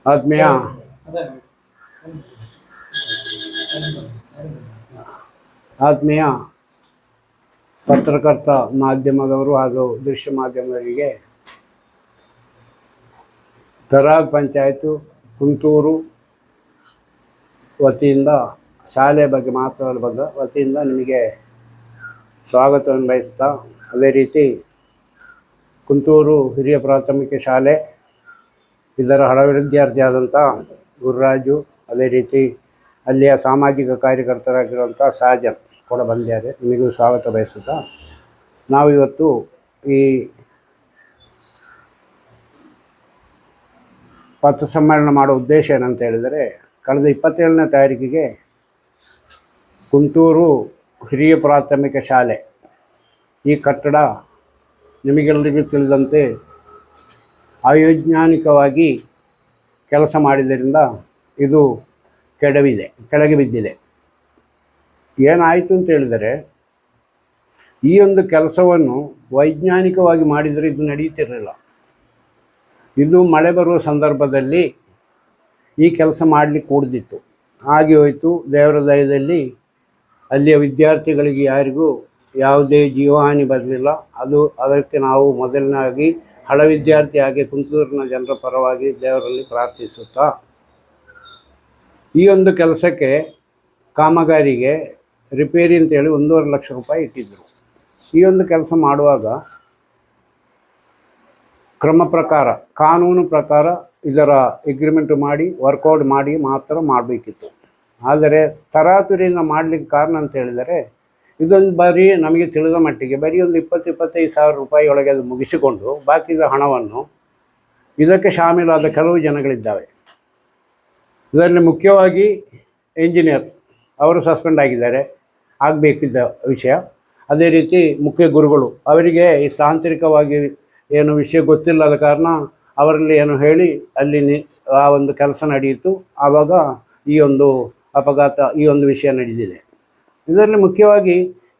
ಆತ್ಮೀಯ ಆತ್ಮೀಯ ಪತ್ರಕರ್ತ ಮಾಧ್ಯಮದವರು ಹಾಗೂ ದೃಶ್ಯ ಮಾಧ್ಯಮದವರಿಗೆ ತರಾಗ್ ಪಂಚಾಯತು ಕುಂತೂರು ವತಿಯಿಂದ ಶಾಲೆ ಬಗ್ಗೆ ಮಾತನಾಡಲು ಬಂದ ವತಿಯಿಂದ ನಿಮಗೆ ಸ್ವಾಗತವನ್ನು ಬಯಸ್ತಾ, ಅದೇ ರೀತಿ ಕುಂತೂರು ಹಿರಿಯ ಪ್ರಾಥಮಿಕ ಶಾಲೆ ಇದರ ಹಳ ವಿದ್ಯಾರ್ಥಿಯಾದಂಥ ಗುರುರಾಜು, ಅದೇ ರೀತಿ ಅಲ್ಲಿಯ ಸಾಮಾಜಿಕ ಕಾರ್ಯಕರ್ತರಾಗಿರುವಂಥ ಸಾಜನ್ ಕೂಡ ಬಂದಿದ್ದಾರೆ. ನಿಮಗೂ ಸ್ವಾಗತ ಬಯಸುತ್ತಾ, ನಾವಿವತ್ತು ಈ ಪತ್ರ ಸಮ್ಮೇಳನ ಮಾಡೋ ಉದ್ದೇಶ ಏನಂತ ಹೇಳಿದರೆ, ಕಳೆದ 27ನೇ ತಾರೀಕಿಗೆ ಕುಂತೂರು ಹಿರಿಯ ಪ್ರಾಥಮಿಕ ಶಾಲೆ ಈ ಕಟ್ಟಡ ನಿಮಗೆಲ್ಲರಿಗೂ ತಿಳಿದಂತೆ ಅವೈಜ್ಞಾನಿಕವಾಗಿ ಕೆಲಸ ಮಾಡಿದ್ದರಿಂದ ಇದು ಕೆಳಗೆ ಬಿದ್ದಿದೆ. ಏನಾಯಿತು ಅಂತ ಹೇಳಿದರೆ, ಈ ಒಂದು ಕೆಲಸವನ್ನು ವೈಜ್ಞಾನಿಕವಾಗಿ ಮಾಡಿದರೆ ಇದು ನಡೆಯುತ್ತಿರಲಿಲ್ಲ. ಇದು ಮಳೆ ಬರುವ ಸಂದರ್ಭದಲ್ಲಿ ಈ ಕೆಲಸ ಮಾಡಲಿಕ್ಕೆ ಕೂಡ್ದಿತ್ತು. ಹಾಗೆ ಹೋಯಿತು. ದೇವರ ದಯದಲ್ಲಿ ಅಲ್ಲಿಯ ವಿದ್ಯಾರ್ಥಿಗಳಿಗೆ ಯಾರಿಗೂ ಯಾವುದೇ ಜೀವಹಾನಿ ಬರಲಿಲ್ಲ. ಅದಕ್ಕೆ ನಾವು ಮೊದಲನಾಗಿ ಹಳ ವಿದ್ಯಾರ್ಥಿಯಾಗಿ ಕುಂತೂರಿನ ಜನರ ಪರವಾಗಿ ದೇವರಲ್ಲಿ ಪ್ರಾರ್ಥಿಸುತ್ತಾ, ಈ ಒಂದು ಕೆಲಸಕ್ಕೆ ಕಾಮಗಾರಿಗೆ ರಿಪೇರಿ ಅಂತೇಳಿ 1.5 ಲಕ್ಷ ರೂಪಾಯಿ ಇಟ್ಟಿದ್ದರು. ಈ ಒಂದು ಕೆಲಸ ಮಾಡುವಾಗ ಕ್ರಮ ಪ್ರಕಾರ, ಕಾನೂನು ಪ್ರಕಾರ ಇದರ ಎಗ್ರಿಮೆಂಟ್ ಮಾಡಿ ವರ್ಕೌಟ್ ಮಾಡಿ ಮಾತ್ರ ಮಾಡಬೇಕಿತ್ತು. ಆದರೆ ತರಾತುರಿಯಿಂದ ಮಾಡಲಿಕ್ಕೆ ಕಾರಣ ಅಂತ ಹೇಳಿದರೆ, ಇದೊಂದು ಬರೀ ನಮಗೆ ತಿಳಿದ ಮಟ್ಟಿಗೆ ಬರೀ ಒಂದು 20-25 ಸಾವಿರ ರೂಪಾಯಿ ಒಳಗೆ ಅದು ಮುಗಿಸಿಕೊಂಡು ಬಾಕಿದ ಹಣವನ್ನು ಇದಕ್ಕೆ ಶಾಮೀಲಾದ ಕೆಲವು ಜನಗಳಿದ್ದಾವೆ. ಇದರಲ್ಲಿ ಮುಖ್ಯವಾಗಿ ಇಂಜಿನಿಯರ್ ಅವರು ಸಸ್ಪೆಂಡ್ ಆಗಿದ್ದಾರೆ, ಆಗಬೇಕಿದ್ದ ವಿಷಯ. ಅದೇ ರೀತಿ ಮುಖ್ಯ ಗುರುಗಳು, ಅವರಿಗೆ ಈ ತಾಂತ್ರಿಕವಾಗಿ ಏನು ವಿಷಯ ಗೊತ್ತಿಲ್ಲದ ಕಾರಣ ಅವರಲ್ಲಿ ಏನು ಹೇಳಿ ಅಲ್ಲಿ ಆ ಒಂದು ಕೆಲಸ ನಡೆಯಿತು. ಆವಾಗ ಈ ಒಂದು ಅಪಘಾತ, ಈ ಒಂದು ವಿಷಯ ನಡೆದಿದೆ. ಇದರಲ್ಲಿ ಮುಖ್ಯವಾಗಿ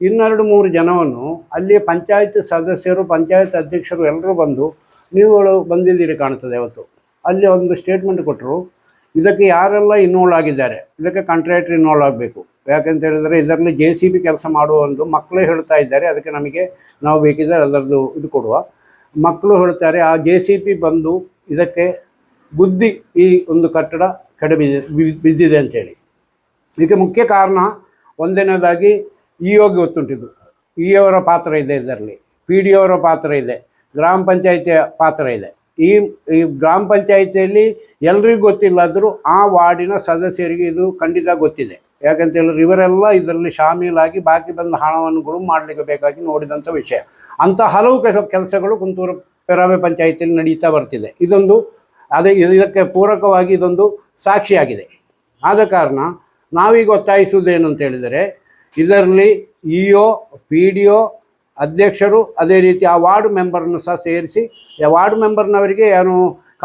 2-3 ಜನವನ್ನು ಅಲ್ಲಿ ಪಂಚಾಯತ್ ಸದಸ್ಯರು, ಪಂಚಾಯತ್ ಅಧ್ಯಕ್ಷರು ಎಲ್ಲರೂ ಬಂದು, ನೀವುಗಳು ಬಂದಿದ್ದೀರಿ ಕಾಣ್ತದೆ ಅವತ್ತು, ಅಲ್ಲಿ ಒಂದು ಸ್ಟೇಟ್ಮೆಂಟ್ ಕೊಟ್ಟರು. ಇದಕ್ಕೆ ಯಾರೆಲ್ಲ ಇನ್ವಾಲ್ವ್ ಆಗಿದ್ದಾರೆ, ಇದಕ್ಕೆ ಕಾಂಟ್ರಾಕ್ಟರ್ ಇನ್ವಾಲ್ವ್ ಆಗಬೇಕು. ಯಾಕೆಂತ ಹೇಳಿದರೆ, ಇದರಲ್ಲಿ JCB ಕೆಲಸ ಮಾಡುವ ಒಂದು ಮಕ್ಕಳೇ ಹೇಳ್ತಾ ಇದ್ದಾರೆ, ಅದಕ್ಕೆ ನಾವು ಬೇಕಿದ್ದರೆ ಅದರದ್ದು ಇದು ಕೊಡುವ. ಮಕ್ಕಳು ಹೇಳ್ತಾರೆ, ಆ JCB ಬಂದು ಇದಕ್ಕೆ ಬುದ್ಧಿ ಈ ಒಂದು ಕಟ್ಟಡ ಬಿದ್ದಿದೆ ಅಂಥೇಳಿ. ಇದಕ್ಕೆ ಮುಖ್ಯ ಕಾರಣ ಒಂದನೇದಾಗಿ ಇಒಗೆ ಗೊತ್ತುಂಟಿದ್ದು, ಇಒವರ ಪಾತ್ರ ಇದೆ ಇದರಲ್ಲಿ, PD ಅವರ ಪಾತ್ರ ಇದೆ, ಗ್ರಾಮ ಪಂಚಾಯಿತಿಯ ಪಾತ್ರ ಇದೆ. ಈ ಗ್ರಾಮ ಪಂಚಾಯಿತಿಯಲ್ಲಿ ಎಲ್ರಿಗೂ ಗೊತ್ತಿಲ್ಲಾದರೂ ಆ ವಾರ್ಡಿನ ಸದಸ್ಯರಿಗೆ ಇದು ಖಂಡಿತ ಗೊತ್ತಿದೆ. ಯಾಕಂತ ಹೇಳಿದ್ರೆ ಇವರೆಲ್ಲ ಇದರಲ್ಲಿ ಶಾಮೀಲಾಗಿ ಬಾಕಿ ಬಂದ ಹಣವನ್ನು ಮಾಡಲಿಕ್ಕೆ ಬೇಕಾಗಿ ನೋಡಿದಂಥ ವಿಷಯ. ಅಂಥ ಹಲವು ಕೆಲಸಗಳು ಕುಂತೂರು ಪೆರಾವೆ ಪಂಚಾಯಿತಿಯಲ್ಲಿ ನಡೀತಾ ಬರ್ತಿದೆ. ಇದಕ್ಕೆ ಪೂರಕವಾಗಿ ಇದೊಂದು ಸಾಕ್ಷಿಯಾಗಿದೆ. ಆದ ಕಾರಣ ನಾವೀಗ ಒತ್ತಾಯಿಸುವುದೇನು ಅಂತ ಹೇಳಿದರೆ, ಇದರಲ್ಲಿ EO, PDO, ಅಧ್ಯಕ್ಷರು, ಅದೇ ರೀತಿ ಆ ವಾರ್ಡ್ ಮೆಂಬರ್ನು ಸಹ ಸೇರಿಸಿ, ವಾರ್ಡ್ ಮೆಂಬರ್ನವರಿಗೆ ಏನು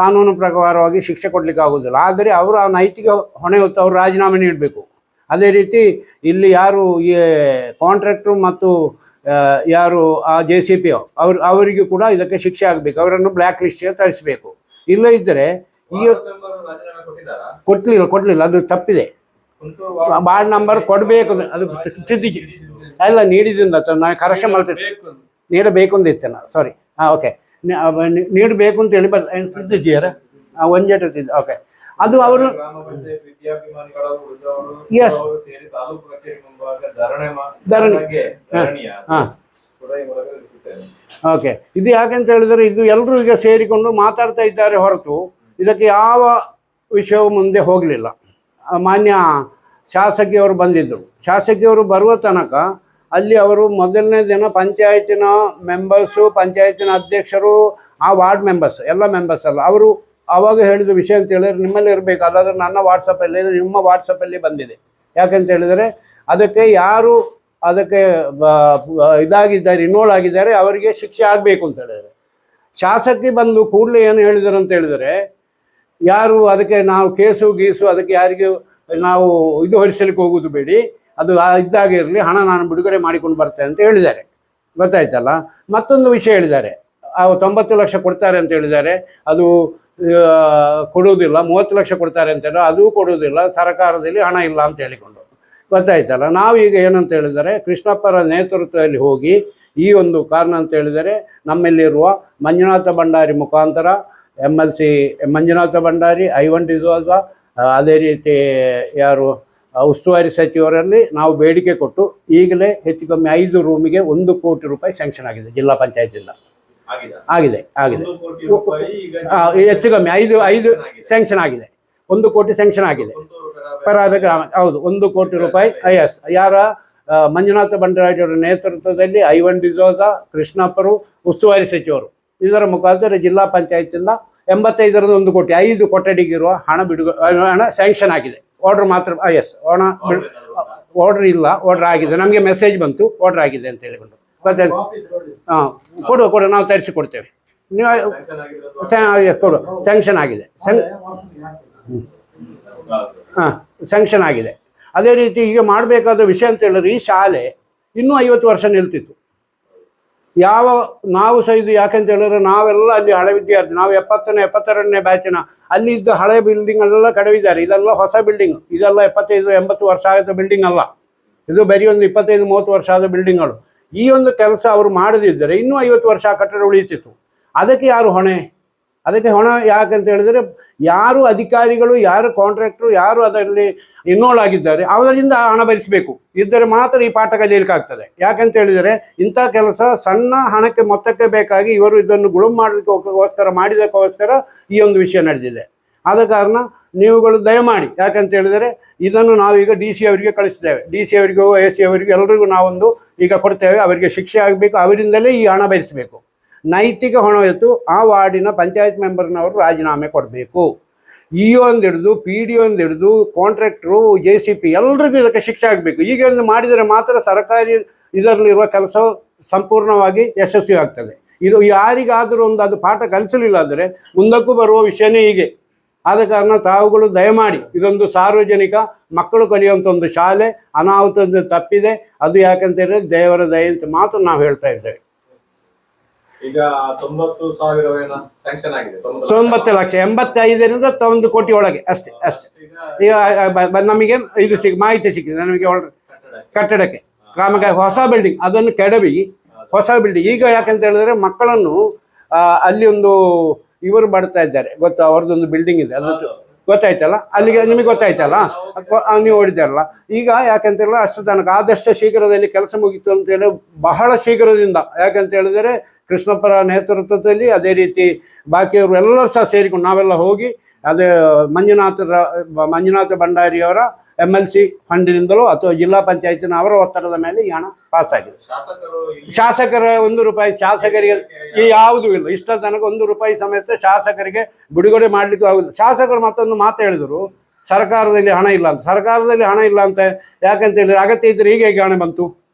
ಕಾನೂನು ಪ್ರಕಾರವಾಗಿ ಶಿಕ್ಷೆ ಕೊಡಲಿಕ್ಕೆ ಆಗೋದಿಲ್ಲ. ಆದರೆ ಅವರು ಆ ನೈತಿಕ ಹೊಣೆ ಹೊತ್ತು ಅವರು ರಾಜೀನಾಮೆ ನೀಡಬೇಕು. ಅದೇ ರೀತಿ ಇಲ್ಲಿ ಯಾರು ಈ ಕಾಂಟ್ರಾಕ್ಟ್ರು ಮತ್ತು ಯಾರು ಆ JCB ಅವರಿಗೂ ಕೂಡ ಇದಕ್ಕೆ ಶಿಕ್ಷೆ ಆಗಬೇಕು. ಅವರನ್ನು ಬ್ಲ್ಯಾಕ್ ಲಿಸ್ಟ್ಗೆ ತರಿಸಬೇಕು. ಇಲ್ಲ ಇದ್ದರೆ ಕೊಡಲಿಲ್ಲ, ಅದು ತಪ್ಪಿದೆ. ವಾರ್ಡ್ ನಂಬರ್ ಕೊಡಬೇಕು, ಅದು ಎಲ್ಲ ನೀಡಿದಿಂದ ನಾನು ಕರೆಕ್ಷನ್ ಮಾಡ್ತೀನಿ, ನೀಡಬೇಕು ಅಂತ ಇತ್ತೇನೆ, ಸಾರಿ. ಓಕೆ, ನೀಡಬೇಕು ಅಂತೇಳಿ ತಿದ್ದಿದ್ದೀರ ಒಂಜೆಟ್ಟಿದ್ದ. ಓಕೆ, ಅದು ಅವರು ಎಸ್ ಹಾಂ ಓಕೆ. ಇದು ಯಾಕೆಂತ ಹೇಳಿದರೆ, ಇದು ಎಲ್ಲರೂ ಈಗ ಸೇರಿಕೊಂಡು ಮಾತಾಡ್ತಾ ಇದ್ದಾರೆ ಹೊರತು ಇದಕ್ಕೆ ಯಾವ ವಿಷಯವು ಮುಂದೆ ಹೋಗಲಿಲ್ಲ. ಮಾನ್ಯ ಶಾಸಕಿಯವರು ಬಂದಿದ್ದರು. ಶಾಸಕಿಯವರು ಬರುವ ತನಕ ಅಲ್ಲಿ ಅವರು ಮೊದಲನೇ ದಿನ ಪಂಚಾಯತಿನ ಮೆಂಬರ್ಸು, ಪಂಚಾಯತಿನ ಅಧ್ಯಕ್ಷರು, ಆ ವಾರ್ಡ್ ಮೆಂಬರ್ಸ್, ಎಲ್ಲ ಮೆಂಬರ್ಸ್ ಅಲ್ಲ, ಅವರು ಆವಾಗ ಹೇಳಿದ ವಿಷಯ ಅಂತ ಹೇಳಿದ್ರೆ, ನಿಮ್ಮಲ್ಲಿ ಇರಬೇಕು, ಅದಾದರೆ ನನ್ನ ವಾಟ್ಸಪ್ಪಲ್ಲಿ, ನಿಮ್ಮ ವಾಟ್ಸಪ್ಪಲ್ಲಿ ಬಂದಿದೆ. ಯಾಕೆಂತ ಹೇಳಿದರೆ, ಅದಕ್ಕೆ ಯಾರು ಅದಕ್ಕೆ ಇದಾಗಿದ್ದಾರೆ, ಇನ್ವಾಲ್ವ್ ಆಗಿದ್ದಾರೆ, ಅವರಿಗೆ ಶಿಕ್ಷೆ ಆಗಬೇಕು ಅಂತ ಹೇಳಿದರೆ. ಶಾಸಕಿ ಬಂದು ಕೂಡಲೇ ಏನು ಹೇಳಿದರು ಅಂತ ಹೇಳಿದರೆ, ಯಾರು ಅದಕ್ಕೆ ನಾವು ಕೇಸು ಗೀಸು ಅದಕ್ಕೆ ಯಾರಿಗೆ ನಾವು ಇದು ಹೊರಿಸಲಿಕ್ಕೆ ಹೋಗೋದು ಬೇಡಿ, ಅದು ಇದ್ದಾಗಿರಲಿ, ಹಣ ನಾನು ಬಿಡುಗಡೆ ಮಾಡಿಕೊಂಡು ಬರ್ತೇನೆ ಅಂತ ಹೇಳಿದ್ದಾರೆ. ಗೊತ್ತಾಯ್ತಲ್ಲ. ಮತ್ತೊಂದು ವಿಷಯ ಹೇಳಿದ್ದಾರೆ, 90 ಲಕ್ಷ ಕೊಡ್ತಾರೆ ಅಂತ ಹೇಳಿದ್ದಾರೆ. ಅದು ಕೊಡುವುದಿಲ್ಲ, 30 ಲಕ್ಷ ಕೊಡ್ತಾರೆ ಅಂತಾರೆ, ಅದೂ ಕೊಡುವುದಿಲ್ಲ, ಸರ್ಕಾರದಲ್ಲಿ ಹಣ ಇಲ್ಲ ಅಂತ ಹೇಳಿಕೊಂಡು. ಗೊತ್ತಾಯ್ತಲ್ಲ. ನಾವೀಗ ಏನಂತ ಹೇಳಿದರೆ ಕೃಷ್ಣಪ್ಪರ ನೇತೃತ್ವದಲ್ಲಿ ಹೋಗಿ ಈ ಒಂದು ಕಾರಣ ಅಂತ ಹೇಳಿದರೆ ನಮ್ಮಲ್ಲಿರುವ ಮಂಜುನಾಥ ಭಂಡಾರಿ ಮುಖಾಂತರ MLC ಮಂಜುನಾಥ ಭಂಡಾರಿ, ಐವನ್ ಡಿಸೋಜ, ಅದೇ ರೀತಿ ಯಾರು ಉಸ್ತುವಾರಿ ಸಚಿವರಲ್ಲಿ ನಾವು ಬೇಡಿಕೆ ಕೊಟ್ಟು ಈಗಲೇ ಹೆಚ್ಚು ಕಮ್ಮಿ 5 ರೂಮಿಗೆ 1 ಕೋಟಿ ರೂಪಾಯಿ ಸ್ಯಾಂಕ್ಷನ್ ಆಗಿದೆ ಜಿಲ್ಲಾ ಪಂಚಾಯತಿಂದ. ಆಗಿದೆ ಹೆಚ್ಚು ಕಮ್ಮಿ 5 ಸ್ಯಾಂಕ್ಷನ್ ಆಗಿದೆ. 1 ಕೋಟಿ ಸ್ಯಾಂಕ್ಷನ್ ಆಗಿದೆ ಪರಾದ ಗ್ರಾಮ. ಹೌದು, 1 ಕೋಟಿ ರೂಪಾಯಿ. ಎಸ್, ಯಾರ ಮಂಜುನಾಥ ಭಂಡಾರಿಯವರ ನೇತೃತ್ವದಲ್ಲಿ ಐವನ್ ಡಿಸೋಜ, ಕೃಷ್ಣಪ್ಪರು, ಉಸ್ತುವಾರಿ ಸಚಿವರು, ಇದರ ಮುಖಾಂತರ ಜಿಲ್ಲಾ ಪಂಚಾಯತಿಂದ 85ರಲ್ಲಿ 1 ಕೋಟಿ 5 ಕೊಠಡಿಗಿರುವ ಹಣ ಸ್ಯಾಂಕ್ಷನ್ ಆಗಿದೆ. ಆರ್ಡರ್ ಮಾತ್ರ. ಎಸ್, ಆರ್ಡರ್ ಇಲ್ಲ, ಆರ್ಡರ್ ಆಗಿದೆ. ನಮಗೆ ಮೆಸೇಜ್ ಬಂತು ಆರ್ಡರ್ ಆಗಿದೆ ಅಂತ ಹೇಳಿಕೊಂಡು. ಹಾಂ, ಕೊಡು, ನಾವು ತರಿಸಿ ಕೊಡ್ತೇವೆ. ನೀವು ಕೊಡು, ಸ್ಯಾಂಕ್ಷನ್ ಆಗಿದೆ. ಹಾಂ, ಸ್ಯಾಂಕ್ಷನ್ ಆಗಿದೆ. ಅದೇ ರೀತಿ ಈಗ ಮಾಡಬೇಕಾದ ವಿಷಯ ಅಂತ ಹೇಳಿದ್ರೆ ಈ ಶಾಲೆ ಇನ್ನೂ 50 ವರ್ಷ ನಿಲ್ತಿತ್ತು. ನಾವು ಸಹ ಇದು ಯಾಕೆಂತ ಹೇಳಿದ್ರೆ ನಾವೆಲ್ಲ ಅಲ್ಲಿ ಹಳೆ ವಿದ್ಯಾರ್ಥಿ, ನಾವು 70ನೇ 72ನೇ ಬ್ಯಾಚಿನ. ಅಲ್ಲಿ ಇದ್ದ ಹಳೆ ಬಿಲ್ಡಿಂಗ್ ಎಲ್ಲ ಕಡಿವಿದ್ದಾರೆ. ಇದೆಲ್ಲ ಹೊಸ ಬಿಲ್ಡಿಂಗ್. ಇದೆಲ್ಲ 75-80 ವರ್ಷ ಆದ ಬಿಲ್ಡಿಂಗ್ ಅಲ್ಲ. ಇದು ಬರೀ ಒಂದು 25-30 ವರ್ಷ ಆದ ಬಿಲ್ಡಿಂಗ್ಗಳು. ಈ ಒಂದು ಕೆಲಸ ಅವರು ಮಾಡದಿದ್ದರೆ ಇನ್ನೂ 50 ವರ್ಷ ಆ ಕಟ್ಟಡ ಉಳಿಯುತ್ತಿತ್ತು. ಅದಕ್ಕೆ ಯಾರು ಹೊಣೆ? ಅದಕ್ಕೆ ಹೊಣೆ ಯಾಕಂತ ಹೇಳಿದರೆ ಯಾರು ಅಧಿಕಾರಿಗಳು, ಯಾರು ಕಾಂಟ್ರಾಕ್ಟ್ರು, ಯಾರು ಅದರಲ್ಲಿ ಇನ್ವಾಲ್ವ್ ಆಗಿದ್ದಾರೆ ಅವರಿಂದ ಹಣ ಭರಿಸಬೇಕು. ಇದ್ದರೆ ಮಾತ್ರ ಈ ಪಾಠ ಕಲಿಯಲಿಕ್ಕಾಗ್ತದೆ. ಯಾಕಂತ ಹೇಳಿದರೆ ಇಂಥ ಕೆಲಸ ಸಣ್ಣ ಹಣಕ್ಕೆ ಮೊತ್ತಕ್ಕೆ ಬೇಕಾಗಿ ಇವರು ಇದನ್ನು ಗುಳುಂ ಮಾಡಲಿಕ್ಕೋಸ್ಕರ ಮಾಡಿದಕ್ಕೋಸ್ಕರ ಈ ಒಂದು ವಿಷಯ ನಡೆದಿದೆ. ಆದ ಕಾರಣ ನೀವುಗಳು ದಯಮಾಡಿ, ಯಾಕಂತ ಹೇಳಿದರೆ ಇದನ್ನು ನಾವೀಗ DC ಅವರಿಗೆ ಕಳಿಸ್ತೇವೆ. DC ಅವರಿಗೂ AC ಅವರಿಗೂ ಎಲ್ಲರಿಗೂ ನಾವೊಂದು ಈಗ ಕೊಡ್ತೇವೆ. ಅವರಿಗೆ ಶಿಕ್ಷೆ ಆಗಬೇಕು, ಅವರಿಂದಲೇ ಈ ಹಣ ಭರಿಸಬೇಕು. ನೈತಿಕ ಹೊಣ ಎತ್ತು ಆ ವಾರ್ಡಿನ ಪಂಚಾಯತ್ ಮೆಂಬರ್ನವರು ರಾಜೀನಾಮೆ ಕೊಡಬೇಕು. EO ಹಿಡಿದು PDO ಹಿಡಿದು ಕಾಂಟ್ರಾಕ್ಟ್ರು, JCP ಎಲ್ರಿಗೂ ಇದಕ್ಕೆ ಶಿಕ್ಷೆ ಆಗಬೇಕು. ಈಗ ಒಂದು ಮಾಡಿದರೆ ಮಾತ್ರ ಸರ್ಕಾರಿ ಇದರಲ್ಲಿರುವ ಕೆಲಸ ಸಂಪೂರ್ಣವಾಗಿ ಯಶಸ್ವಿ ಆಗ್ತದೆ. ಇದು ಯಾರಿಗಾದರೂ ಒಂದು ಅದು ಪಾಠ ಕಲಿಸಲಿಲ್ಲ ಆದರೆ ಮುಂದಕ್ಕೂ ಬರುವ ವಿಷಯನೇ ಹೀಗೆ. ಆದ ಕಾರಣ ತಾವುಗಳು ದಯಮಾಡಿ ಇದೊಂದು ಸಾರ್ವಜನಿಕ ಮಕ್ಕಳು ಕಲಿಯುವಂಥ ಒಂದು ಶಾಲೆ ಅನಾಹುತ ತಪ್ಪಿದೆ. ಅದು ಯಾಕಂತ ಹೇಳಿದ್ರೆ ದೇವರ ದಯೆ ಅಂತ ಮಾತ್ರ ನಾವು ಹೇಳ್ತಾ ಇದ್ದೇವೆ. ಈಗ 90,000 ಆಗಿದೆ. 90 ಲಕ್ಷ 85ರಿಂದ 1 ಕೋಟಿ ಒಳಗೆ ಅಷ್ಟೇ. ಈಗ ನಮಗೆ ಇದು ಮಾಹಿತಿ ಸಿಕ್ಕಿದೆ ನಮಗೆ. ಕಟ್ಟಡಕ್ಕೆ ಕಾಮಗಾರಿ ಹೊಸ ಬಿಲ್ಡಿಂಗ್ ಅದನ್ನು ಕೆಡವಿ ಹೊಸ ಬಿಲ್ಡಿಂಗ್. ಈಗ ಯಾಕಂತ ಹೇಳಿದ್ರೆ ಮಕ್ಕಳನ್ನು ಅಲ್ಲಿ ಒಂದು ಇವರು ಮಾಡ್ತಾ ಇದ್ದಾರೆ ಗೊತ್ತಾ, ಅವ್ರದ್ದೊಂದು ಬಿಲ್ಡಿಂಗ್ ಇದೆ, ಅದು ಗೊತ್ತಾಯ್ತಲ್ಲ, ಅಲ್ಲಿಗೆ ನಿಮಗೆ ಗೊತ್ತಾಯ್ತಲ್ಲ, ನೀವು ಓಡಿದಾರಲ್ಲ. ಈಗ ಯಾಕಂತ ಹೇಳಿದ್ರೆ ಅಷ್ಟು ತನಕ ಆದಷ್ಟು ಶೀಘ್ರದಲ್ಲಿ ಕೆಲಸ ಮುಗಿತು ಅಂತೇಳಿ ಬಹಳ ಶೀಘ್ರದಿಂದ. ಯಾಕಂತ ಹೇಳಿದರೆ ಕೃಷ್ಣಪ್ಪರ ನೇತೃತ್ವದಲ್ಲಿ ಅದೇ ರೀತಿ ಬಾಕಿಯವರು ಎಲ್ಲರೂ ಸಹ ಸೇರಿಕೊಂಡು ನಾವೆಲ್ಲ ಹೋಗಿ ಅದೇ ಮಂಜುನಾಥ ಭಂಡಾರಿಯವರ MLC ಫಂಡಿನಿಂದಲೂ ಅಥವಾ ಜಿಲ್ಲಾ ಪಂಚಾಯತಿನ ಅವರ ಒತ್ತಡದ ಮೇಲೆ ಈ ಹಣ ಪಾಸ್ ಆಗಿದೆ. ಶಾಸಕರ 1 ರೂಪಾಯಿ ಶಾಸಕರಿಗೆ ಯಾವುದೂ ಇಲ್ಲ. ಇಷ್ಟ ತನಕ 1 ರೂಪಾಯಿ ಸಮೇತ ಶಾಸಕರಿಗೆ ಬಿಡುಗಡೆ ಮಾಡಲಿಕ್ಕೂ ಆಗುದಿಲ್ಲ. ಶಾಸಕರು ಮತ್ತೊಂದು ಮಾತು ಹೇಳಿದರು, ಸರ್ಕಾರದಲ್ಲಿ ಹಣ ಇಲ್ಲ ಅಂತ. ಸರ್ಕಾರದಲ್ಲಿ ಹಣ ಇಲ್ಲ ಅಂತ ಯಾಕಂತ ಹೇಳಿದ್ರೆ ಅಗತ್ಯ ಇದ್ದರೆ ಈಗ ಹೇಗೆ ಹಣ ಬಂತು?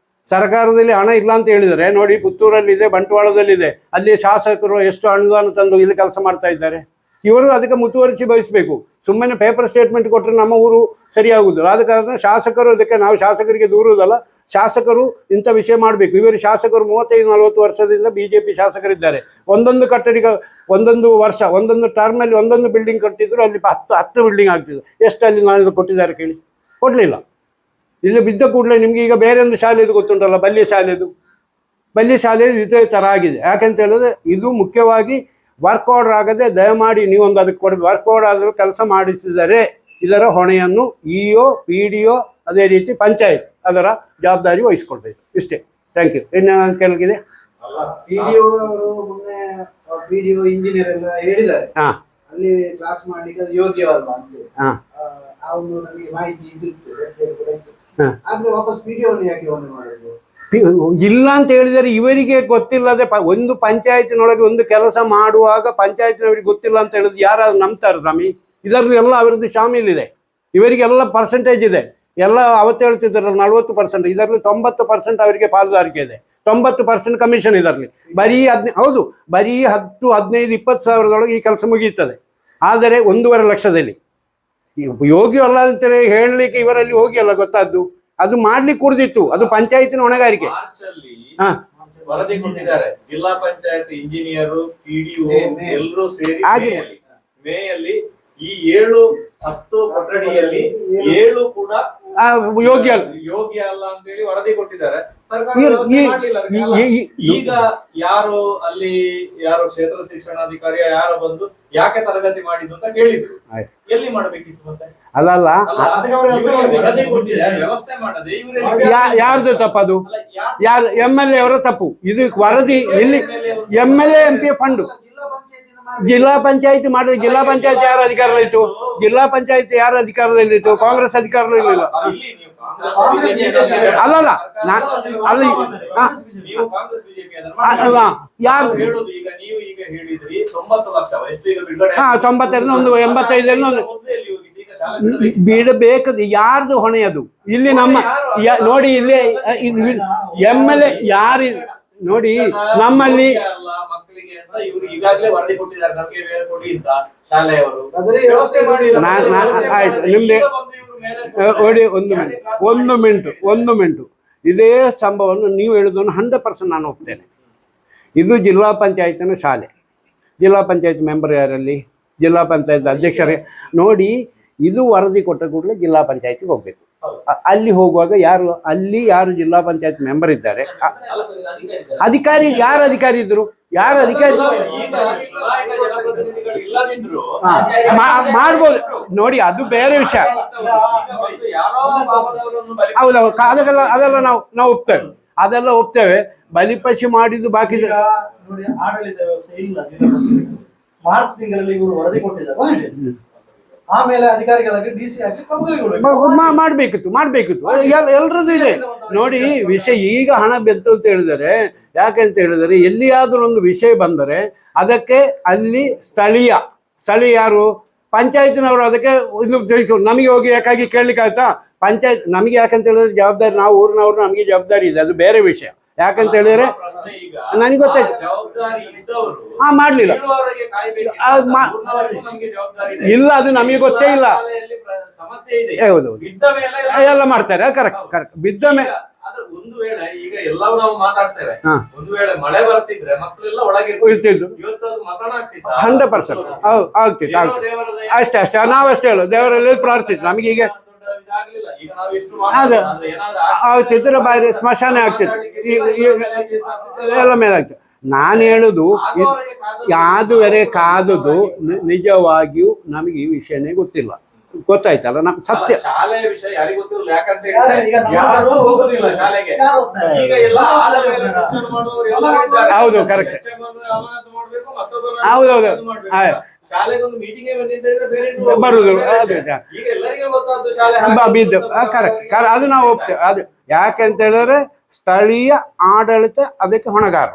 ಸರ್ಕಾರದಲ್ಲಿ ಹಣ ಇಲ್ಲ ಅಂತ ಹೇಳಿದರೆ ನೋಡಿ, ಪುತ್ತೂರಲ್ಲಿದೆ, ಬಂಟ್ವಾಳದಲ್ಲಿದೆ, ಅಲ್ಲಿ ಶಾಸಕರು ಎಷ್ಟು ಅನುದಾನ ತಂದು ಇಲ್ಲಿ ಕೆಲಸ ಮಾಡ್ತಾ ಇದ್ದಾರೆ. ಇವರು ಅದಕ್ಕೆ ಮುತುವರ್ಜಿ ವಹಿಸಬೇಕು. ಸುಮ್ಮನೆ ಪೇಪರ್ ಸ್ಟೇಟ್ಮೆಂಟ್ ಕೊಟ್ಟರೆ ನಮ್ಮ ಊರು ಸರಿಯಾಗುವುದಿಲ್ಲ. ಆದ ಕಾರಣ ಶಾಸಕರು ಅದಕ್ಕೆ ನಾವು ಶಾಸಕರಿಗೆ ದೂರುವುದಲ್ಲ, ಶಾಸಕರು ಇಂಥ ವಿಷಯ ಮಾಡಬೇಕು. ಇವರು ಶಾಸಕರು 35-40 ವರ್ಷದಿಂದ BJP ಶಾಸಕರಿದ್ದಾರೆ. ಒಂದೊಂದು ಕಟ್ಟಡಿಗೆ ಒಂದೊಂದು ವರ್ಷ ಒಂದೊಂದು ಟರ್ಮಲ್ಲಿ ಒಂದೊಂದು ಬಿಲ್ಡಿಂಗ್ ಕಟ್ಟಿದ್ರು, ಅಲ್ಲಿ 10 ಬಿಲ್ಡಿಂಗ್ ಆಗ್ತಿದ್ರು. ಎಷ್ಟು ಅಲ್ಲಿ ನಾನು ಕೊಟ್ಟಿದ್ದಾರೆ ಕೇಳಿ? ಕೊಡಲಿಲ್ಲ. ಇಲ್ಲಿ ಬಿದ್ದ ಕೂಡಲೇ ನಿಮಗೆ ಈಗ ಬೇರೆ ಒಂದು ಶಾಲೆದು ಗೊತ್ತುಂಟಲ್ಲ, ಬಲ್ಯ ಶಾಲೆ ಇದೇ ಥರ ಆಗಿದೆ. ಯಾಕಂತ ಹೇಳಿದ್ರೆ ಇದು ಮುಖ್ಯವಾಗಿ ವರ್ಕ್ ಆರ್ಡರ್ ಆಗದೆ ದಯಮಾಡಿ ನೀವೊಂದು ಅದಕ್ಕೆ ಕೊಡಬೇಕು. ವರ್ಕ್ ಆರ್ಡರ್ ಆದರೂ ಕೆಲಸ ಮಾಡಿಸಿದರೆ ಇದರ ಹೊಣೆಯನ್ನು EO PDO ಅದೇ ರೀತಿ ಪಂಚಾಯತ್ ಅದರ ಜವಾಬ್ದಾರಿ ವಹಿಸ್ಕೊಳ್ಬೇಕು. ಇಷ್ಟೇ. Thank you. ಇನ್ನು ಕೆಲಗಿದೆ PDO ಇಂಜಿನಿಯರ್ ಎಲ್ಲ ಹೇಳಿದ್ದಾರೆ ಅಲ್ಲಿ ಕ್ಲಾಸ್ ಮಾಡ್ಲಿಕ್ಕೆ ಯೋಗ್ಯವಲ್ಲ ಅಂತ. ನಮಗೆ ಮಾಹಿತಿ ಇತ್ತು, ಆದ್ರೆ ವಾಪಸ್ PDO ಯಾಕೆ ಹೊಣೆ ಮಾಡೋದು? ಇಲ್ಲ ಅಂತ ಹೇಳಿದರೆ ಇವರಿಗೆ ಗೊತ್ತಿಲ್ಲದೆ ಒಂದು ಪಂಚಾಯತಿನೊಳಗೆ ಒಂದು ಕೆಲಸ ಮಾಡುವಾಗ ಪಂಚಾಯತಿನವರಿಗೆ ಗೊತ್ತಿಲ್ಲ ಅಂತ ಹೇಳಿದ್ರೆ ಯಾರು ನಂಬ್ತಾರೆ ಸ್ವಾಮಿ? ಇದರಲ್ಲಿ ಎಲ್ಲ ಅವರದ್ದು ಶಾಮೀಲಿದೆ. ಇವರಿಗೆಲ್ಲ ಪರ್ಸೆಂಟೇಜ್ ಇದೆ. ಎಲ್ಲ ಅವತ್ತು ಹೇಳ್ತಿದ್ದಾರೆ 40%, ಇದರಲ್ಲಿ 90% ಅವರಿಗೆ ಪಾಲುದಾರಿಕೆ ಇದೆ. 90% ಕಮಿಷನ್ ಇದರಲ್ಲಿ. ಬರೀ ಹೌದು, ಬರೀ 10, 15, 20 ಸಾವಿರದೊಳಗೆ ಈ ಕೆಲಸ ಮುಗಿಯುತ್ತದೆ. ಆದರೆ 1.5 ಲಕ್ಷದಲ್ಲಿ ಯೋಗಿ ಅಲ್ಲ ಅಂತೇಳಿ ಹೇಳಲಿಕ್ಕೆ ಇವರಲ್ಲಿ ಹೋಗಿ ಅಲ್ಲ ಗೊತ್ತಾದ್ದು. ಅದು ಮಾಡ್ಲಿಕ್ಕೆ ಕುಡ್ದಿತ್ತು, ಅದು ಪಂಚಾಯತಿನ ಹೊಣೆಗಾರಿಕೆ. ವರದಿ ಕೊಟ್ಟಿದ್ದಾರೆ ಜಿಲ್ಲಾ ಪಂಚಾಯತ್ ಇಂಜಿನಿಯರ್ PDO ಎಲ್ಲರೂ ಸೇರಿ ಮೇಯಲ್ಲಿ ಈ 7-10 ಕೊಠಡಿಯಲ್ಲಿ 7 ಕೂಡ ಯೋಗ್ಯ ಅಲ್ಲ. ಯೋಗ್ಯ ಅಲ್ಲ ಅಂತ ಹೇಳಿ ವರದಿ ಕೊಟ್ಟಿದ್ದಾರೆ. ಸರ್ಕಾರ ಈ- ವ್ಯವಸ್ಥೆ ಈ- ಮಾಡ್ಲಿಲ್ಲ ಅದಕ್ಕೆ. ಅಲ್ಲ, ಈಗ ಯಾರು ಅಲ್ಲಿ ಯಾರು ಕ್ಷೇತ್ರ ಶಿಕ್ಷಣಾಧಿಕಾರಿ ಯಾರೋ ಬಂದು ಯಾಕೆ ತರಗತಿ ಮಾಡಿದ್ದು ಅಂತ ಕೇಳಿದ್ರು. ಆಯ್ತು. ಎಲ್ಲಿ ಮಾಡಬೇಕಿತ್ತು ಮತ್ತೆ? ಅಲ್ಲ ಅಲ್ಲ, ಇವರಿಗೆ ವರದಿ ಕೊಟ್ಟಿದ್ದಾರೆ, ವ್ಯವಸ್ಥೆ ಮಾಡದೆ ಇವರೇ ಯಾರ್ದು ತಪ್ಪದು? ಅಲ್ಲ, ಯಾರು ಯಾರು MLA ಅವರ ತಪ್ಪು. ಇದು ವರದಿ ಇಲ್ಲಿ MLA MP ಫಂಡ್ ಜಿಲ್ಲಾ ಪಂಚಾಯತಿ ಮಾಡಿದ. ಜಿಲ್ಲಾ ಪಂಚಾಯತಿ ಯಾರ ಅಧಿಕಾರದಲ್ಲಿತ್ತು? ಜಿಲ್ಲಾ ಪಂಚಾಯತಿ ಯಾರ ಅಧಿಕಾರದಲ್ಲಿತ್ತು? ಕಾಂಗ್ರೆಸ್ ಅಧಿಕಾರದಲ್ಲಿ ಇಲ್ಲ. ಇಲ್ಲಿ ನೀವು ಕಾಂಗ್ರೆಸ್ ಬಿಜೆಪಿ ಅಲ್ಲಲ್ಲ ಅಲ್ಲಿ ನೀವು ಕಾಂಗ್ರೆಸ್ ಬಿಜೆಪಿ ಯಾರು ಹೇಳುದು ಈಗ ನೀವು ಈಗ ಹೇಳಿದ್ರಿ 90 ಲಕ್ಷ ಎಷ್ಟು ಈಗ ಬಿಡುಗಡೆ 92 ಒಂದು 85 ಒಂದು ಮೊದಲು ಎಲ್ಲಿ ಹೋಗಿದ್ದು? ಈಗ ಶಾಲೆ ಬಿಡಬೇಕು. ಬಿಡಬೇಕು. ಯಾರ್ದು ಹೊಣೆ ಅದು? ಇಲ್ಲಿ ನಮ್ಮ ನೋಡಿ ಇಲ್ಲಿ MLA ಯಾರು ನೋಡಿ ನಮ್ಮಲ್ಲಿ ಅಲ್ಲ ಮಕ್ಕಳಿಗೆ ಅಂತ ಇವರು ಈಗಾಗಲೇ ವರದಿ ಕೊಟ್ಟಿದ್ದಾರೆ, ನಮಗೆ ಬೇರೆ ಕೊಡಿ ಅಂತ ಶಾಲೆಯವರು ಅದೇ ವ್ಯವಸ್ಥೆ ಮಾಡಿಲ್ಲ. ಆಯ್ತು ನಿಮ್ದೆ ನೋಡಿ ಒಂದು ಮಿನಿಟ್ ಇದೇ ಸಂಭವವನ್ನು ನೀವು ಹೇಳೋದನ್ನು 100% ನಾನು ಒಪ್ತೇನೆ. ಇದು ಜಿಲ್ಲಾ ಪಂಚಾಯತಿನ ಶಾಲೆ. ಜಿಲ್ಲಾ ಪಂಚಾಯತ್ ಮೆಂಬರ್ ಯಾರಲ್ಲಿ? ಜಿಲ್ಲಾ ಪಂಚಾಯತ್ ಅಧ್ಯಕ್ಷರೇ. ನೋಡಿ ಇದು ವರದಿ ಕೊಟ್ಟ ಕೂಡಲೇ ಜಿಲ್ಲಾ ಪಂಚಾಯತಿಗೆ ಹೋಗ್ಬೇಕು. ಅಲ್ಲಿ ಹೋಗುವಾಗ ಯಾರು ಜಿಲ್ಲಾ ಪಂಚಾಯತ್ ಮೆಂಬರ್ ಇದ್ದಾರೆ, ಅಧಿಕಾರಿ ಯಾರು ಅಧಿಕಾರಿ ಇದ್ರು? ಯಾರು ಅಧಿಕಾರಿ ಇಲ್ಲದಿದ್ರು ಮಾಡ್ಬೋದು ನೋಡಿ, ಅದು ಬೇರೆ ವಿಷಯ. ಹೌದೌದು, ಅದೆಲ್ಲ ನಾವು ಒಪ್ತೇವೆ, ಅದೆಲ್ಲ ಒಪ್ತೇವೆ. ಬಲಿಪಶು ಮಾಡಿದ್ದು ಬಾಕಿ ನೋಡಿ ಆಡಳಿತ ವ್ಯವಸ್ಥೆ ಇಲ್ಲ. ಮಾರ್ಚ್ ತಿಂಗಳಲ್ಲಿ ಇವರು ವರದಿ ಕೊಟ್ಟಿದ್ದಾರೆ. ಆಮೇಲೆ ಅಧಿಕಾರಿಗಳಾಗಿ DC ಆಗಿ ಕ್ರಮ ಕೈಗೊಳ್ಳಬೇಕು. ಮಾಡ್ಬೇಕಿತ್ತು ಎಲ್ರದ್ದು ಇದೆ ನೋಡಿ ವಿಷಯ. ಈಗ ಹಣ ಬೆತ್ತು ಅಂತ ಹೇಳಿದರೆ ಯಾಕೆಂತ ಹೇಳಿದರೆ ಎಲ್ಲಿಯಾದ್ರೂ ಒಂದು ವಿಷಯ ಬಂದರೆ ಅದಕ್ಕೆ ಅಲ್ಲಿ ಸ್ಥಳೀಯ ಯಾರು? ಪಂಚಾಯತ್ನವರು ಅದಕ್ಕೆ ಇದು ನಮಗೆ ಹೋಗಿ ಯಾಕಾಗಿ ಕೇಳಲಿಕ್ಕೆ ಆಯ್ತಾ? ಪಂಚಾಯತ್ ನಮಗೆ ಯಾಕಂತ ಹೇಳಿದ್ರೆ ಜವಾಬ್ದಾರಿ, ನಾವು ಊರಿನವರು, ನಮಗೆ ಜವಾಬ್ದಾರಿ ಇದೆ, ಅದು ಬೇರೆ ವಿಷಯ. ಯಾಕಂತ ಹೇಳಿದ್ರೆ ನನಗೆ ಗೊತ್ತಾಯ್ತು ಮಾಡ್ಲಿಲ್ಲ ಇಲ್ಲ, ಅದು ನಮಗೆ ಗೊತ್ತೇ ಇಲ್ಲ. ಹೌದು ಎಲ್ಲ ಮಾಡ್ತಾರೆ, ಕರೆಕ್ಟ್. ಬಿದ್ದ ಮೇಲೆ ಒಂದು ವೇಳೆ ಈಗ ಎಲ್ಲವೂ ನಾವು ಮಾತಾಡ್ತೇವೆ, ಒಂದು ವೇಳೆ ಮಳೆ ಬರ್ತಿದ್ರೆ ಮಕ್ಕಳೆಲ್ಲ ಒಳಗಿರ್ತಿದ್ರು, ಇವತ್ತು ಅದು ಮಸಣ ಆಗ್ತಿತ್ತು. 100% ಆಗ್ತಿತ್ತು. ಅಷ್ಟೇ ನಾವಷ್ಟೇ ಹೇಳು, ದೇವರಲ್ಲಿ ಪ್ರಾರ್ಥಿತ್ತು. ನಮಗೆ ಈಗ ಆಗ್ತಿತ್ತು, ಬಾರಿ ಸ್ಮಶಾನ ಆಗ್ತಿತ್ತು, ಎಲ್ಲ ಮೇಲೆ ಆಗ್ತದೆ. ನಾನು ಹೇಳುದು ಯಾದುವರೆ ಕಾದುದು ನಿಜವಾಗಿಯೂ ನಮಗೆ ಈ ವಿಷಯನೇ ಗೊತ್ತಿಲ್ಲ. ಗೊತ್ತಾಯ್ತಲ್ಲ, ನಮ್ ಸತ್ಯ ಶಾಲೆಯ ವಿಷಯ ಯಾರಿಗೂ ಗೊತ್ತಿರಲ್ಲ. ಯಾಕಂತ ಹೇಳಿದ್ರೆ ಯಾರು ಹೋಗುದಿಲ್ಲ ಶಾಲೆಗೆ. ಈಗ ಎಲ್ಲ ಹೌದು, ಕರೆಕ್ಟ್. ಹೌದೌದು, ಶಾಲೆಗೆ ಒಂದು ಮೀಟಿಂಗ್ ಬಂದಿದ್ದ ಹೇಳಿದ್ರೆ ಬೇರೆ ಬರುದು. ಈಗ ಎಲ್ಲರಿಗೂ ಗೊತ್ತಾದ್ದು ಶಾಲೆ ಬಿದ್ದು ಕರೆಕ್ಟ್. ಅದು ನಾವು ಒಪ್ತೇವೆ. ಅದು ಯಾಕೆಂತ ಹೇಳಿದ್ರೆ ಸ್ಥಳೀಯ ಆಡಳಿತ ಅದಕ್ಕೆ ಹೊಣೆಗಾರ.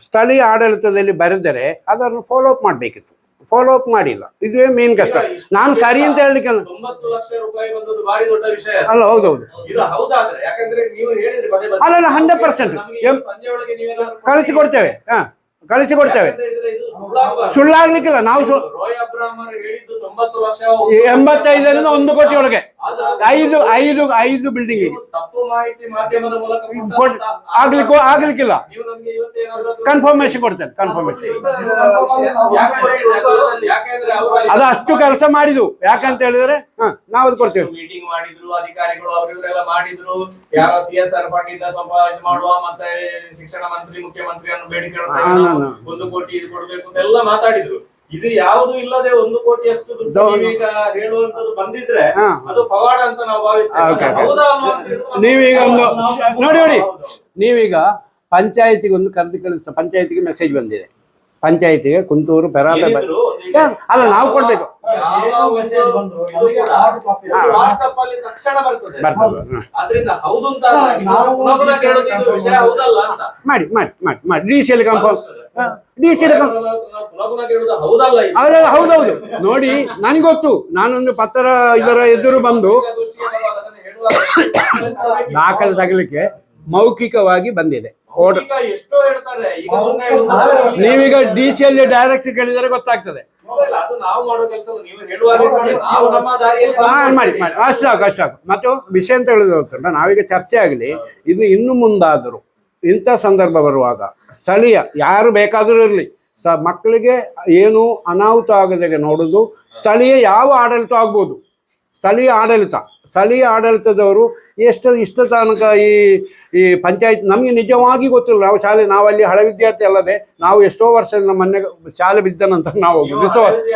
ಸ್ಥಳೀಯ ಆಡಳಿತದಲ್ಲಿ ಬರೆದರೆ ಅದನ್ನು ಫಾಲೋ ಅಪ್ ಮಾಡಬೇಕಿತ್ತು. ಫಾಲೋ ಅಪ್ ಮಾಡಿಲ್ಲ, ಇದುವೇ ಮೇನ್ ಕಷ್ಟ. ನಾನು ಸರಿ ಅಂತ ಹೇಳಲಿಕ್ಕೆ 90 ಲಕ್ಷ ರೂಪಾಯಿ ಬಂದದ್ದು ಭಾರಿ ದೊಡ್ಡ ವಿಷಯ ಅಲ್ಲ. ಹೌದೌದು, ಇದು ಹೌದಾದ್ರೆ, ಯಾಕಂದ್ರೆ ನೀವು ಹೇಳಿದ್ರಿ ಅಲ್ಲ 100% ಸಂಜೆಯೊಳಗೆ ನೀವೇನಾದ್ರು ಕಳಿಸಿಕೊಡ್ತೇವೆ. ಕಳಿಸಿಕೊಡ್ತೇವೆ, ಸುಳ್ಳಾಗ್ಲಿಕ್ಕಿಲ್ಲ. ನಾವು ರೋಯ್ ಅಬ್ರಾಹ್ಮರ್ ಹೇಳಿದ್ದು 90 ಲಕ್ಷ 85ರಿಂದ 1 ಕೋಟಿ ಒಳಗೆ 5 ಬಿಲ್ಡಿಂಗ್ ತಪ್ಪು ಮಾಹಿತಿ ಮಾಧ್ಯಮದ ಮೂಲಕ ಆಗ್ಲಿಕ್ಕಿಲ್ಲ. ನೀವು ನಮ್ಗೆ ಇವತ್ತೇನಾದ್ರೂ ಕನ್ಫರ್ಮೇಶನ್ ಕೊಡ್ತೇನೆ, ಕನ್ಫರ್ಮೇಶನ್. ಯಾಕಂದ್ರೆ ಅವರು ಅದು ಅಷ್ಟು ಕೆಲಸ ಮಾಡಿದ್ವು. ಯಾಕಂತ ಹೇಳಿದ್ರೆ ನಾವು ಅದು ಕೊಡ್ತೇವೆ. ಮೀಟಿಂಗ್ ಮಾಡಿದ್ರು ಅಧಿಕಾರಿಗಳು, ಅವರಿವರೆಲ್ಲ ಮಾಡಿದ್ರು. ಯಾರ CSR ಫಂಡ್ ಇಂದ ಸ್ವಲ್ಪ ಇದು ಮಾಡುವ, ಮತ್ತೆ ಶಿಕ್ಷಣ ಮಂತ್ರಿ ಮುಖ್ಯಮಂತ್ರಿಯನ್ನು ಬೇಡಿಕೆ 1 ಕೋಟಿ ಇದು ಕೊಡ್ಬೇಕು ಅಂತ ಎಲ್ಲ ಮಾತಾಡಿದ್ರು. ಇದು ಯಾವುದು ಇಲ್ಲದೆ 1 ಕೋಟಿ ಅಷ್ಟು ದುಡ್ಡು ನೀವೀಗ ಹೇಳುವಂತದ್ದು ಬಂದಿದ್ರೆ ಅದು ಪವಾಡ ಅಂತ ನಾವು ಭಾವಿಸ್ತೇವೆ. ನೀವೀಗ ಒಂದು ನೋಡಿ, ನೀವೀಗ ಪಂಚಾಯತಿಗೆ ಒಂದು ಕರೆದು ಕಳಿಸ, ಪಂಚಾಯತಿಗೆ ಮೆಸೇಜ್ ಬಂದಿದೆ. ಪಂಚಾಯತಿಗೆ ಕುಂತೂರು ಪೆರಾಪೆ ಅಲ್ಲ, ನಾವು ಕೊಡ್ಬೇಕು. ವಾಟ್ಸ್ಆಪ್ ಅಲ್ಲಿ ತಕ್ಷಣ ಬರ್ತದೆ. ಅದರಿಂದ ಹೌದು ಅಂತ ಹೌದಲ್ಲ ಅಂತ ಮಾಡಿ DC ಕನ್ಫರ್ಮ್. ಹೌದೌದು ನೋಡಿ, ನನಗೆ ಗೊತ್ತು. ನಾನೊಂದು ಪತ್ರ ಇದರ ಎದುರು ಬಂದು ದಾಖಲೆ ತಗಲಿಕ್ಕೆ ಮೌಖಿಕವಾಗಿ ಬಂದಿದೆ. ಎಷ್ಟೋ ಹೇಳ್ತಾರೆ. ನೀವೀಗ DC ಯಲ್ಲಿ ಡೈರೆಕ್ಟ್ ಕೇಳಿದರೆ ಗೊತ್ತಾಗ್ತದೆ. ಅದು ನಾವು ಮಾಡೋ ಕೆಲಸ, ನೀವು ಹೇಳುವಾಗ ನಾವು ನಮ್ಮ ದಾರಿಯಲ್ಲಿ ಮಾಡಿ ಅಷ್ಟಾಕು. ಮತ್ತು ವಿಷಯ ಅಂತ ಹೇಳಿದ್ರೆ ಗೊತ್ತುಂಟ, ನಾವೀಗ ಚರ್ಚೆ ಆಗಲಿ, ಇನ್ನು ಮುಂದಾದರೂ ಇಂಥ ಸಂದರ್ಭ ಬರುವಾಗ ಸ್ಥಳೀಯ ಯಾರು ಬೇಕಾದರೂ ಇರಲಿ, ಮಕ್ಕಳಿಗೆ ಏನು ಅನಾಹುತ ಆಗದಾಗೆ ನೋಡೋದು. ಸ್ಥಳೀಯ ಯಾವ ಆಡಳಿತ ಆಗ್ಬೋದು, ಸ್ಥಳೀಯ ಆಡಳಿತದವರು ಇಷ್ಟ ತನಕ ಈ ಪಂಚಾಯತ್ ನಮಗೆ ನಿಜವಾಗಿ ಗೊತ್ತಿಲ್ಲ. ನಾವು ಅಲ್ಲಿ ಹಳೆ ವಿದ್ಯಾರ್ಥಿ ಅಲ್ಲದೆ ನಾವು ಎಷ್ಟೋ ವರ್ಷದಿಂದ ಮೊನ್ನೆ ಶಾಲೆ ಬಿದ್ದ ನಂತರ ನಾವು ನೀವು